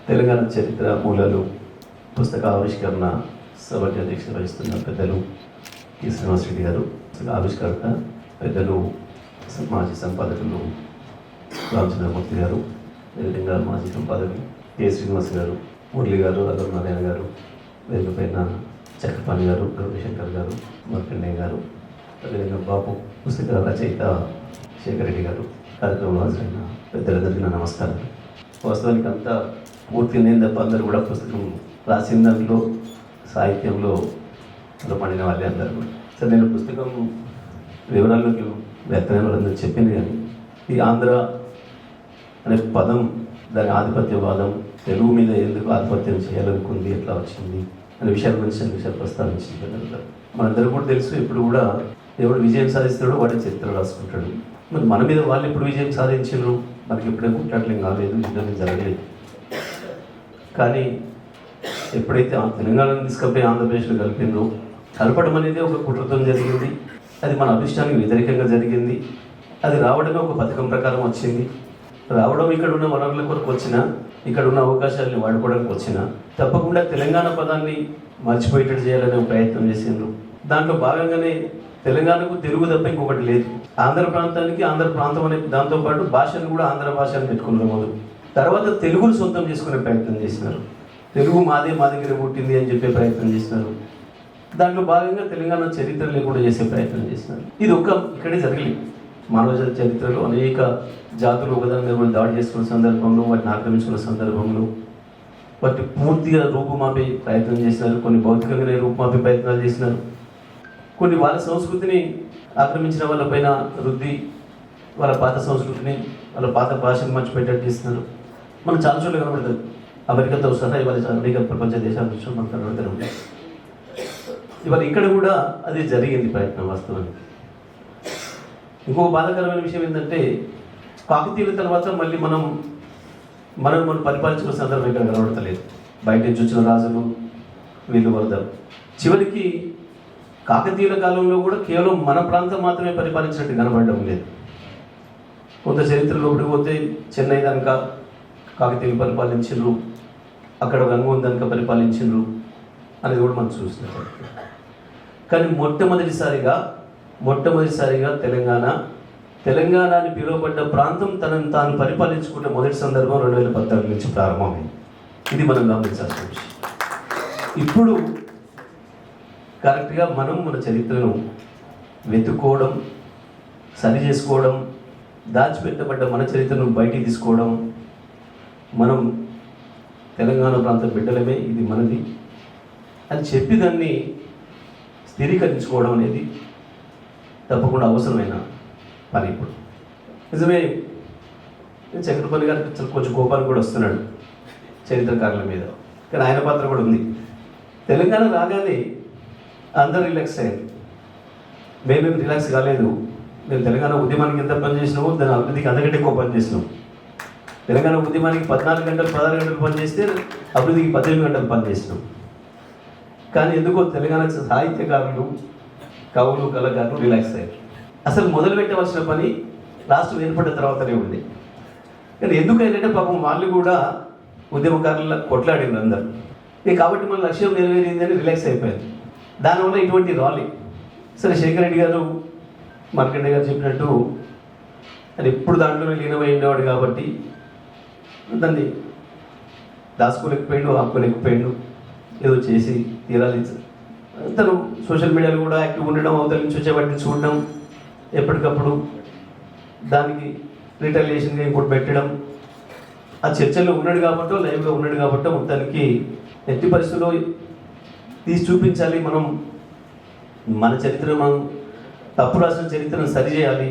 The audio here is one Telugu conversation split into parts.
తెలంగాణ చరిత్ర మూలాలు పుస్తక ఆవిష్కరణ సభకి అధ్యక్షత వహిస్తున్న పెద్దలు కె శ్రీనివాసరెడ్డి గారు, పుస్తక ఆవిష్కర్త పెద్దలు మాజీ సంపాదకులు రామచంద్రమూర్తి గారు, అదేవిధంగా మాజీ సంపాదకులు కె శ్రీనివాస్ గారు, మురళి గారు, అల్లూరి నారాయణ గారు, వేదిక పైన చక్రపాణి గారు, గౌరీశంకర్ గారు, మార్కండేయ గారు, అదేవిధంగా బాపు పుస్తక రచయిత శేఖర్ రెడ్డి గారు, కార్యక్రమంలో హాజరైన పెద్దలందరికీ నా నమస్కారం. వాస్తవానికి అంతా పూర్తి నేను తప్ప అందరూ కూడా పుస్తకం రాసిన దాంట్లో సాహిత్యంలో పడిన వాళ్ళే అందరూ కూడా. సరే, నేను పుస్తకం వివరాల్లోకి వ్యక్తమైన వాళ్ళందరూ చెప్పింది, కానీ ఈ ఆంధ్ర అనే పదం, దాని ఆధిపత్యవాదం, తెలుగు మీద ఎందుకు ఆధిపత్యం చేయాలనుకుంది, ఎట్లా వచ్చింది అనే విషయాల గురించి అనే విషయాలు ప్రస్తావించింది పెద్దలు. మనందరూ కూడా తెలుసు, ఇప్పుడు కూడా ఎవడు విజయం సాధిస్తాడో వాడి చరిత్ర రాసుకుంటాడు. మరి మన మీద వాళ్ళు ఇప్పుడు విజయం సాధించారు, మనకి ఎప్పుడే కుట్టాట్లేం కాలేదు, యుద్ధం జరగలేదు. కానీ ఎప్పుడైతే తెలంగాణను తీసుకపోయి ఆంధ్రప్రదేశ్లో కలిపిందో, కలపడం అనేది ఒక కుట్రతో జరిగింది. అది మన అభిష్టానికి వ్యతిరేకంగా జరిగింది. అది రావడమే ఒక పథకం ప్రకారం వచ్చింది. రావడం ఇక్కడ ఉన్న వనరుల కొరకు వచ్చినా, ఇక్కడ ఉన్న అవకాశాలను వాడుకోవడానికి వచ్చినా, తప్పకుండా తెలంగాణ పదాన్ని మర్చిపోయేటట్టు చేయాలనే ప్రయత్నం చేసిండ్రు. దాంట్లో భాగంగానే తెలంగాణకు తెలుగు తప్ప ఇంకొకటి లేదు. ఆంధ్ర ప్రాంతానికి ఆంధ్ర ప్రాంతం అనే దాంతోపాటు భాషను కూడా ఆంధ్ర భాషను పెట్టుకున్నారు మొదలు. తర్వాత తెలుగును సొంతం చేసుకునే ప్రయత్నం చేసినారు. తెలుగు మాదే, మా దగ్గర పుట్టింది అని చెప్పే ప్రయత్నం చేసినారు. దాంట్లో భాగంగా తెలంగాణ చరిత్ర లేకుండా చేసే ప్రయత్నం చేసినారు. ఇది ఇక్కడే జరగలేదు. మానవ చరిత్రలో అనేక జాతులు ఒకదాని మీద కూడా దాడి చేసుకున్న సందర్భంలో, వాటిని ఆక్రమించుకున్న సందర్భంలో వాటిని పూర్తిగా రూపుమాపే ప్రయత్నం చేసినారు. కొన్ని భౌతికంగానే రూపుమాపే ప్రయత్నాలు చేసినారు. కొన్ని వాళ్ళ సంస్కృతిని ఆక్రమించిన వాళ్ళపైన రుద్ది వాళ్ళ పాత సంస్కృతిని, వాళ్ళ పాత భాషను మర్చిపెట్టేట్టు చేస్తున్నారు. మనం చాలా చోట్ల కనబడుతుంది. అమెరికాతో సహా ఇవాళ అనేక ప్రపంచ దేశాల నుంచి మనం కనబడుతూనే ఉంటాం. ఇవాళ ఇక్కడ కూడా అది జరిగింది ప్రయత్నం వాస్తవానికి. ఇంకొక బాధాకరమైన విషయం ఏంటంటే, కాకతీయుల తర్వాత మళ్ళీ మనం పరిపాలించుకున్న సందర్భం ఇక్కడ కనబడతలేదు. బయట నుంచి వచ్చిన రాజులు వీళ్ళు వరదలు. చివరికి కాకతీయుల కాలంలో కూడా కేవలం మన ప్రాంతం మాత్రమే పరిపాలించినట్టు కనబడడం లేదు. కొంత చరిత్రలో పోతే చెన్నై దానిక కాకతీయులు పరిపాలించిండ్రు, అక్కడ రంగూన్ దానిక పరిపాలించిండ్రు అనేది కూడా మనం చూస్తున్నాం. కానీ మొట్టమొదటిసారిగా తెలంగాణ అని పిలువబడ్డ ప్రాంతం తనను తాను పరిపాలించుకున్న మొదటి సందర్భం 2014 నుంచి ప్రారంభమైంది. ఇది మనం గమనించాల్సిన విషయం. ఇప్పుడు కరెక్ట్గా మనం మన చరిత్రను వెతుక్కోవడం, సరి చేసుకోవడం, దాచిపెట్టబడ్డ మన చరిత్రను బయటికి తీసుకోవడం, మనం తెలంగాణ ప్రాంత బిడ్డలమే, ఇది మనది అని చెప్పి దాన్ని స్థిరీకరించుకోవడం అనేది తప్పకుండా అవసరమైన పని. ఇప్పుడు నిజమే, చక్రపాణి గారికి కొంచెం కోపానికి కూడా వస్తున్నాడు చరిత్రకారుల మీద, కానీ ఆయన పాత్ర కూడా ఉంది. తెలంగాణ రాగానే అందరూ రిలాక్స్ అయ్యారు. మేమేం రిలాక్స్ కాలేదు. మేము తెలంగాణ ఉద్యమానికి ఎంత పనిచేసినామో దాని అభివృద్ధికి అంతకంటే ఎక్కువ పనిచేసినాం. తెలంగాణ ఉద్యమానికి 14 గంటలు 16 గంటలు పనిచేస్తే అభివృద్ధికి 18 గంటలు పనిచేసినాం. కానీ ఎందుకో తెలంగాణ సాహిత్యకారులు, కవులు, కళాకారులు రిలాక్స్ అయ్యారు. అసలు మొదలు పెట్టవలసిన పని రాష్ట్రం ఏర్పడిన తర్వాతనే ఉంది. కానీ ఎందుకంటే పాపం వాళ్ళు కూడా ఉద్యమకారుల కొట్లాడింది అందరు. కాబట్టి మన లక్ష్యం నెరవేరిందని రిలాక్స్ అయిపోయారు. దానివల్ల ఇటువంటి రాలి. సరే, శేఖర్ రెడ్డి గారు, మార్కండేయ గారు చెప్పినట్టు అది ఎప్పుడు దాంట్లోనే లీనమై ఉండేవాడు కాబట్టి దాన్ని దాచుకోలేకపోయాడు, ఆపుకోలేకపోయాడు. ఏదో చేసి తీరాలి. తను సోషల్ మీడియాలో కూడా యాక్టివ్ ఉండడం, అవతల నుంచి వచ్చేవాటిని చూడడం, ఎప్పటికప్పుడు దానికి రిటైలేషన్గా ఇంకోటి పెట్టడం, ఆ చర్చల్లో ఉన్నాడు కాబట్టో, లైవ్గా ఉన్నాడు కాబట్టో మొత్తానికి ఎట్టి పరిస్థితుల్లో తీసి చూపించాలి. మన చరిత్ర, మనం తప్పు రాసిన చరిత్రను సరిచేయాలి,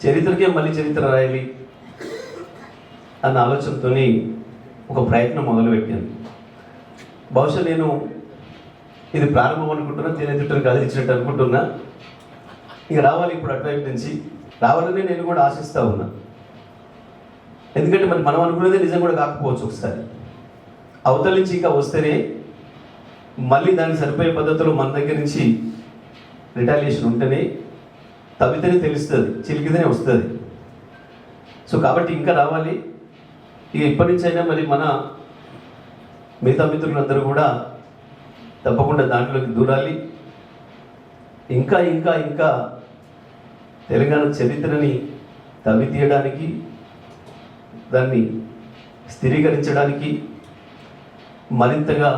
చరిత్రకే మళ్ళీ చరిత్ర రాయాలి అన్న ఆలోచనతో ఒక ప్రయత్నం మొదలుపెట్టాను. బహుశా నేను ఇది ప్రారంభం అనుకుంటున్నా, తేనెతిట్టను కదిలించినట్టు అనుకుంటున్నా. ఇక రావాలి ఇప్పుడు అటువైపు నుంచి రావాలని నేను కూడా ఆశిస్తూ ఉన్నా. ఎందుకంటే మనం అనుకునేదే నిజం కూడా కాకపోవచ్చు. ఒకసారి అవతల నుంచి ఇంకా వస్తేనే మళ్ళీ దానికి సరిపోయే పద్ధతిలో మన దగ్గర నుంచి రిటాలియేషన్ ఉంటేనే, తవ్వితేనే తెలుస్తుంది, చిలికితేనే వస్తుంది. సో కాబట్టి ఇంకా రావాలి. ఇక ఇప్పటి నుంచి అయినా మరి మన మిగతా మిత్రులందరూ కూడా తప్పకుండా దాంట్లోకి దూరాలి. ఇంకా ఇంకా ఇంకా తెలంగాణ చరిత్రని తవ్వి తీయడానికి, దాన్ని స్థిరీకరించడానికి, మరింతగా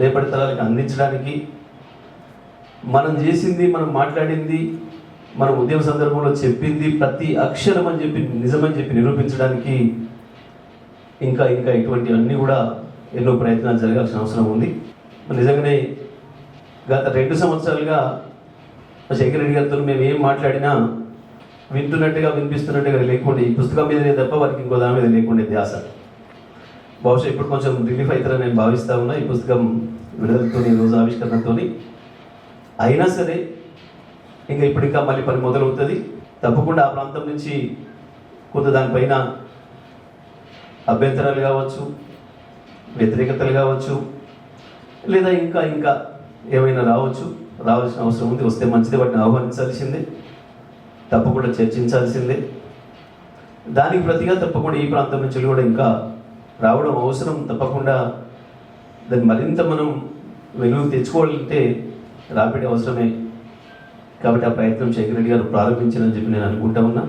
రేపటి తరాలకు అందించడానికి, మనం చేసింది, మనం మాట్లాడింది, మనం ఉద్యమ సందర్భంలో చెప్పింది ప్రతి అక్షరం అని చెప్పి నిజమని చెప్పి నిరూపించడానికి ఇంకా ఇంకా ఇటువంటివన్నీ కూడా ఎన్నో ప్రయత్నాలు జరగాల్సిన అవసరం ఉంది. నిజంగానే గత 2 సంవత్సరాలుగా శంకర్ రెడ్డి గారితో మేము ఏం మాట్లాడినా వింటున్నట్టుగా వినిపిస్తున్నట్టుగా లేకుండా ఈ పుస్తకం మీదనే తప్ప వారికి ఇంకో దాని మీద లేకుండా ధ్యాస. బహుశా ఇప్పుడు కొంచెం రిలీఫ్ అవుతారని నేను భావిస్తూ ఉన్నా ఈ పుస్తకం విడుదలతో, రోజు ఆవిష్కరణతో. అయినా సరే ఇంకా ఇప్పుడు ఇంకా మళ్ళీ పని మొదలవుతుంది. తప్పకుండా ఆ ప్రాంతం నుంచి కొంత దానిపైన అభ్యంతరాలు కావచ్చు, వ్యతిరేకతలు కావచ్చు, లేదా ఇంకా ఇంకా ఏమైనా రావాల్సిన అవసరం ఉంది. వస్తే మంచిది, వాటిని ఆహ్వానించాల్సిందే, తప్పకుండా చర్చించాల్సిందే. దానికి ప్రతిగా తప్పకుండా ఈ ప్రాంతం నుంచి కూడా ఇంకా రావడం అవసరం. తప్పకుండా దాన్ని మరింత మనం వెలుగు తెచ్చుకోవాలంటే రాపిడి అవసరమే. కాబట్టి ఆ ప్రయత్నం శంకర్ రెడ్డి గారు ప్రారంభించారని చెప్పి నేను అనుకుంటా ఉన్నా.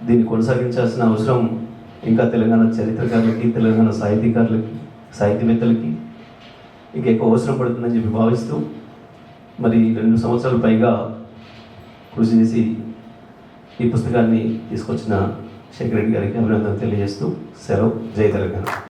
దీన్ని కొనసాగించాల్సిన అవసరం ఇంకా తెలంగాణ చరిత్రకారులకి, తెలంగాణ సాహితీకారులకి, సాహితీవేత్తలకి ఇంకా ఎక్కువ అవసరం పడుతుందని చెప్పి భావిస్తూ, మరి 2 సంవత్సరాల పైగా కృషి చేసి ఈ పుస్తకాన్ని తీసుకొచ్చిన శంకర్ రెడ్డి గారికి అభినందనలు తెలియజేస్తూ సెలవు. జై తెలంగాణ.